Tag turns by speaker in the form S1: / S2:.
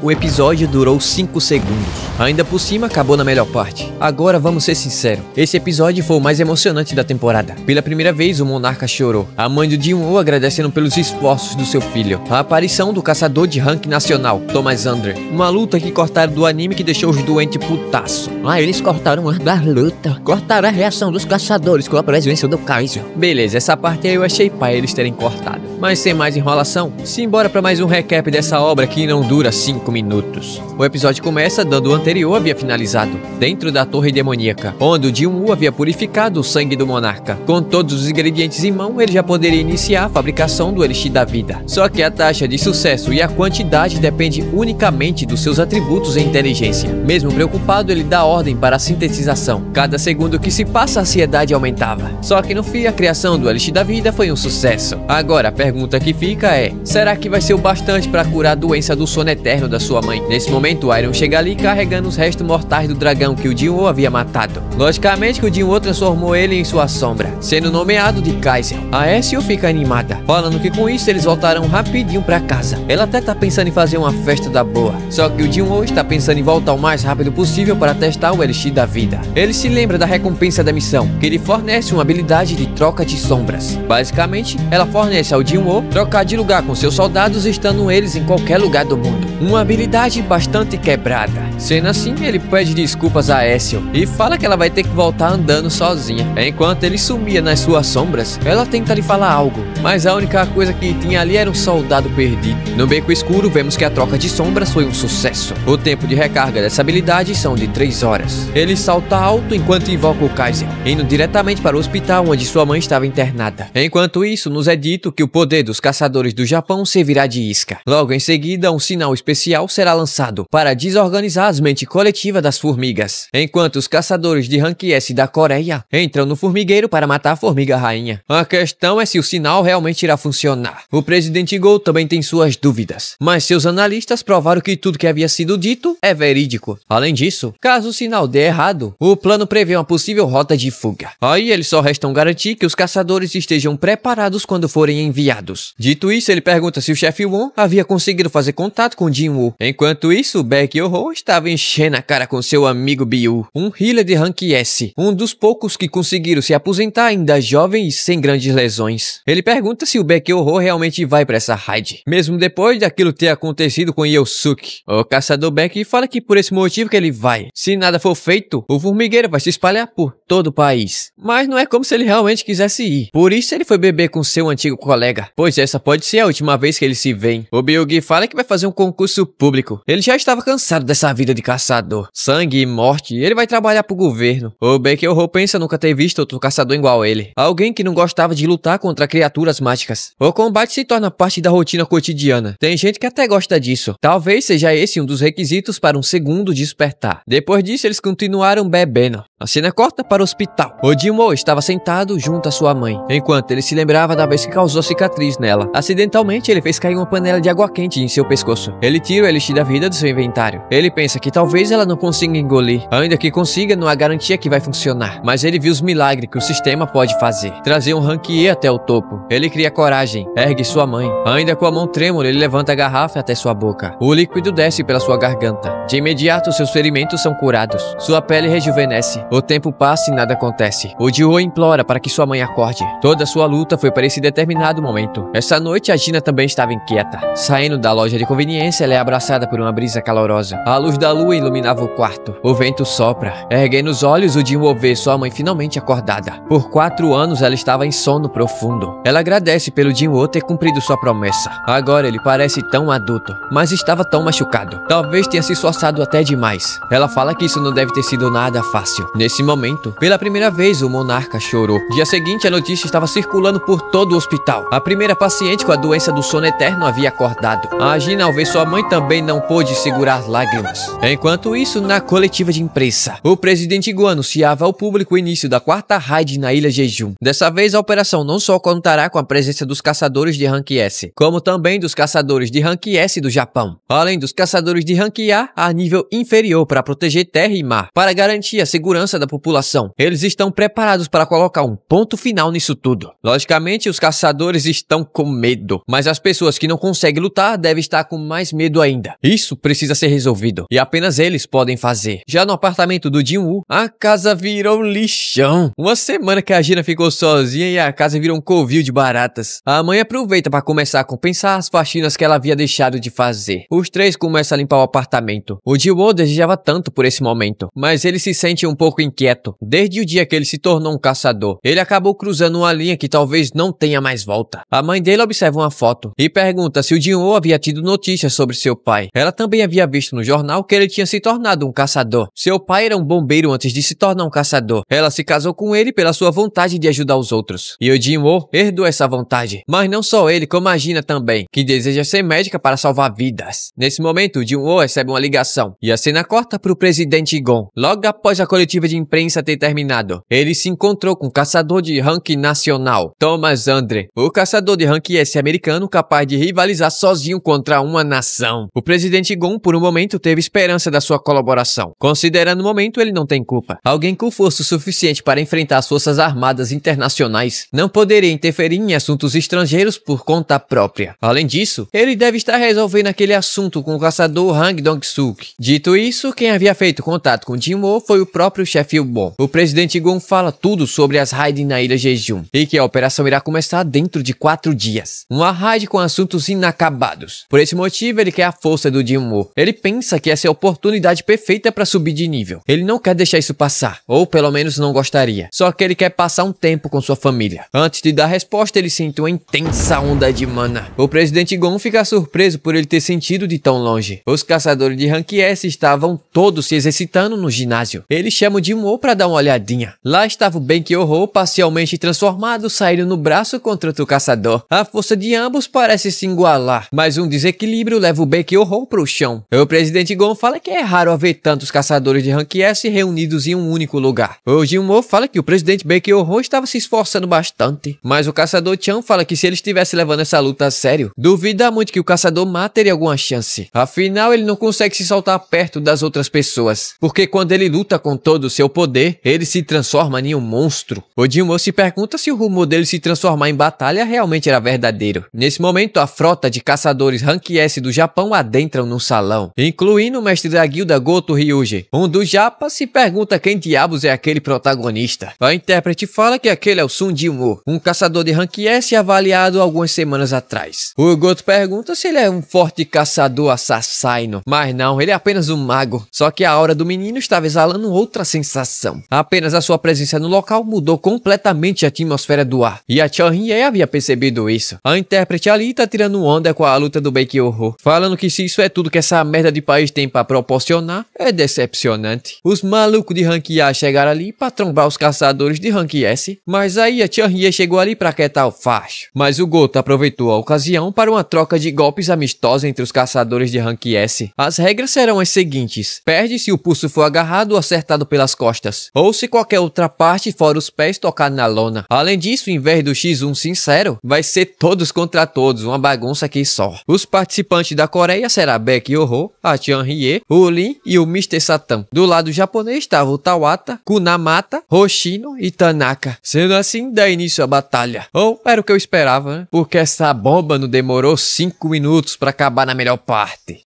S1: o episódio durou 5 segundos. Ainda por cima, acabou na melhor parte. Agora vamos ser sinceros, esse episódio foi o mais emocionante da temporada. Pela primeira vez, o monarca chorou. A mãe do Jin-Woo agradecendo pelos esforços do seu filho. A aparição do caçador de rank nacional, Thomas Under. Uma luta que cortaram do anime que deixou os doentes putaço.
S2: Eles cortaram a da luta. Cortaram a reação dos caçadores com a presença do Kaiser.
S1: Beleza, essa parte aí eu achei pai eles terem cortado. Mas sem mais enrolação, simbora pra mais um recap dessa obra que não dura 5 minutos. O episódio começa dando o anterior havia finalizado, dentro da torre demoníaca, onde o Jin-Woo havia purificado o sangue do monarca. Com todos os ingredientes em mão, ele já poderia iniciar a fabricação do Elixir da Vida. Só que a taxa de sucesso e a quantidade depende unicamente dos seus atributos e inteligência. Mesmo preocupado, ele dá ordem para a sintetização. Cada segundo que se passa, a ansiedade aumentava. Só que no fim, a criação do Elixir da Vida foi um sucesso. Agora, a pergunta que fica é, será que vai ser o bastante para curar a doença do sono eterno da sua mãe? Nesse momento, o Iron chega ali carregando os restos mortais do dragão que o Jin-Woo havia matado. Logicamente que o Jin-Woo transformou ele em sua sombra, sendo nomeado de Kaiser. A Ezio fica animada, falando que com isso eles voltarão rapidinho pra casa. Ela até tá pensando em fazer uma festa da boa. Só que o Jin-Woo está pensando em voltar o mais rápido possível para testar o Elixir da Vida. Ele se lembra da recompensa da missão, que ele fornece uma habilidade de troca de sombras. Basicamente, ela fornece ao Jin-Woo trocar de lugar com seus soldados, estando eles em qualquer lugar do mundo. Uma habilidade bastante quebrada. Sendo assim, ele pede desculpas a Ezio e fala que ela vai ter que voltar andando sozinha. Enquanto ele sumia nas suas sombras, ela tenta lhe falar algo, mas a única coisa que tinha ali era um soldado perdido. No beco escuro, vemos que a troca de sombras foi um sucesso. O tempo de recarga dessa habilidade são de 3 horas. Ele salta alto enquanto invoca o Kaiser, indo diretamente para o hospital onde sua mãe estava internada. Enquanto isso, nos é dito que o poder dos caçadores do Japão servirá de isca. Logo em seguida, um sinal especial será lançado para desorganizar as mentes coletivas das formigas, enquanto os caçadores de Rank S da Coreia entram no formigueiro para matar a formiga rainha. A questão é se o sinal realmente irá funcionar. O presidente Go também tem suas dúvidas, mas seus analistas provaram que tudo que havia sido dito é verídico. Além disso, caso o sinal dê errado, o plano prevê uma possível rota de fuga. Aí eles só restam garantir que os caçadores estejam preparados quando forem enviados. Dito isso, ele pergunta se o chefe Won havia conseguido fazer contato com Jin-Woo. Enquanto isso, Baek Yo-ho estava enchendo a cara com seu amigo Byu, um healer de Rank S, um dos poucos que conseguiram se aposentar ainda jovem e sem grandes lesões. Ele pergunta se o Baek Yo-ho realmente vai para essa raid, mesmo depois daquilo ter acontecido com Yosuke. O caçador Baek fala que por esse motivo que ele vai. Se nada for feito, o formigueiro vai se espalhar por todo o país. Mas não é como se ele realmente quisesse ir. Por isso ele foi beber com seu antigo colega, pois essa pode ser a última vez que eles se veem. O Byugi fala que vai fazer um concurso público. Ele já estava cansado dessa vida de caçador. Sangue e morte, ele vai trabalhar pro governo. O Baek Yo-ho pensa nunca ter visto outro caçador igual a ele. Alguém que não gostava de lutar contra criaturas mágicas. O combate se torna parte da rotina cotidiana. Tem gente que até gosta disso. Talvez seja esse um dos requisitos para um segundo despertar. Depois disso, eles continuaram bebendo. A cena corta para o hospital. O Jin-Woo estava sentado junto à sua mãe, enquanto ele se lembrava da vez que causou cicatriz nela. Acidentalmente, ele fez cair uma panela de água quente em seu pescoço. Ele tira o Elixir da Vida do seu inventário. Ele pensa que talvez ela não consiga engolir. Ainda que consiga, não há garantia que vai funcionar. Mas ele viu os milagres que o sistema pode fazer. Trazer um Rank E até o topo. Ele cria coragem. Ergue sua mãe. Ainda com a mão trêmula, ele levanta a garrafa até sua boca. O líquido desce pela sua garganta. De imediato, seus ferimentos são curados. Sua pele rejuvenesce. O tempo passa e nada acontece. O Jin-Woo implora para que sua mãe acorde. Toda sua luta foi para esse determinado momento. Essa noite, a Gina também estava inquieta. Saindo da loja de conveniência, ela é abraçada por uma brisa calorosa. A luz da lua iluminava o quarto. O vento sopra. Erguendo os olhos, o Jin-Woo vê sua mãe finalmente acordada. Por 4 anos, ela estava em sono profundo. Ela agradece pelo Jin-Woo ter cumprido sua promessa. Agora ele parece tão adulto, mas estava tão machucado. Talvez tenha se esforçado até demais. Ela fala que isso não deve ter sido nada fácil. Nesse momento, pela primeira vez, o monarca chorou. Dia seguinte, a notícia estava circulando por todo o hospital. A primeira paciente com a doença do sono eterno havia acordado. A Gina, ao ver sua mãe, também não pôde segurar lágrimas. Enquanto isso, na coletiva de imprensa, o presidente Go anunciava ao público o início da 4ª raid na Ilha Jeju. Dessa vez, a operação não só contará com a presença dos caçadores de Rank S, como também dos caçadores de Rank S do Japão, além dos caçadores de Rank A nível inferior para proteger terra e mar, para garantir a segurança esperança da população. Eles estão preparados para colocar um ponto final nisso tudo. Logicamente, os caçadores estão com medo, mas as pessoas que não conseguem lutar devem estar com mais medo ainda. Isso precisa ser resolvido, e apenas eles podem fazer. Já no apartamento do Jin-woo, a casa virou um lixão. Uma semana que a Gina ficou sozinha e a casa virou um covil de baratas. A mãe aproveita para começar a compensar as faxinas que ela havia deixado de fazer. Os três começam a limpar o apartamento. O Jin-woo desejava tanto por esse momento, mas ele se sente um pouco inquieto. Desde o dia que ele se tornou um caçador, ele acabou cruzando uma linha que talvez não tenha mais volta. A mãe dele observa uma foto e pergunta se o Jin-woo havia tido notícias sobre seu pai. Ela também havia visto no jornal que ele tinha se tornado um caçador. Seu pai era um bombeiro antes de se tornar um caçador. Ela se casou com ele pela sua vontade de ajudar os outros. E o Jin-woo herdou essa vontade. Mas não só ele, como a Gina também, que deseja ser médica para salvar vidas. Nesse momento, o Jin-woo recebe uma ligação e a cena corta para o presidente Gon. Logo após a coletiva de imprensa ter terminado, ele se encontrou com o caçador de ranking nacional, Thomas Andre, o caçador de ranking S americano capaz de rivalizar sozinho contra uma nação. O presidente Gon, por um momento, teve esperança da sua colaboração. Considerando o momento, ele não tem culpa. Alguém com força o suficiente para enfrentar as forças armadas internacionais não poderia interferir em assuntos estrangeiros por conta própria. Além disso, ele deve estar resolvendo aquele assunto com o caçador Hang Dong-suk. Dito isso, quem havia feito contato com Jin-woo foi o próprio chefe Bon. O presidente Gon fala tudo sobre as raids na ilha Jeju e que a operação irá começar dentro de 4 dias. Uma raid com assuntos inacabados. Por esse motivo, ele quer a força do Jin-woo. Ele pensa que essa é a oportunidade perfeita para subir de nível. Ele não quer deixar isso passar, ou pelo menos não gostaria. Só que ele quer passar um tempo com sua família. Antes de dar resposta, ele sente uma intensa onda de mana. O presidente Gon fica surpreso por ele ter sentido de tão longe. Os caçadores de Rank S estavam todos se exercitando no ginásio. Ele chama o Jin-woo para dar uma olhadinha. Lá estava o Baek-ho parcialmente transformado, saindo no braço contra outro caçador. A força de ambos parece se igualar, mas um desequilíbrio leva o Baek-ho para o chão. O presidente Gon fala que é raro haver tantos caçadores de Rank S reunidos em um único lugar. O Jin-woo fala que o presidente Baek-ho estava se esforçando bastante, mas o caçador Chan fala que se ele estivesse levando essa luta a sério, duvida muito que o caçador Ma teria alguma chance. Afinal, ele não consegue se soltar perto das outras pessoas, porque quando ele luta com todo o seu poder, ele se transforma em um monstro. O Jin-woo se pergunta se o rumor dele se transformar em batalha realmente era verdadeiro. Nesse momento, a frota de caçadores Rank S do Japão adentram no salão, incluindo o mestre da guilda Goto Ryuji. Um dos japas se pergunta quem diabos é aquele protagonista. A intérprete fala que aquele é o Sun Jin-woo, um caçador de Rank S avaliado algumas semanas atrás. O Goto pergunta se ele é um forte caçador assassino, mas não, ele é apenas um mago. Só que a aura do menino estava exalando outra sensação. Apenas a sua presença no local mudou completamente a atmosfera do ar, e a Chan-hye havia percebido isso. A intérprete ali tá tirando onda com a luta do Baek-ho, falando que se isso é tudo que essa merda de país tem para proporcionar, é decepcionante. Os malucos de Rank A chegaram ali para trombar os caçadores de Rank S, mas aí a Chan-hye chegou ali para quietar o facho. Mas o Goto aproveitou a ocasião para uma troca de golpes amistosos entre os caçadores de Rank S. As regras serão as seguintes: perde se o pulso for agarrado ou acertado pelas costas, ou se qualquer outra parte fora os pés tocar na lona. Além disso, em vez do X1 sincero, vai ser todos contra todos, uma bagunça aqui só. Os participantes da Coreia será Baek-ho, a Chan-hye, o Lin e o Mr. Satan. Do lado japonês estava o Tawata, Kunamata, Hoshino e Tanaka. Sendo assim, dá início à batalha. Ou era o que eu esperava, né? Porque essa bomba não demorou 5 minutos para acabar na melhor parte.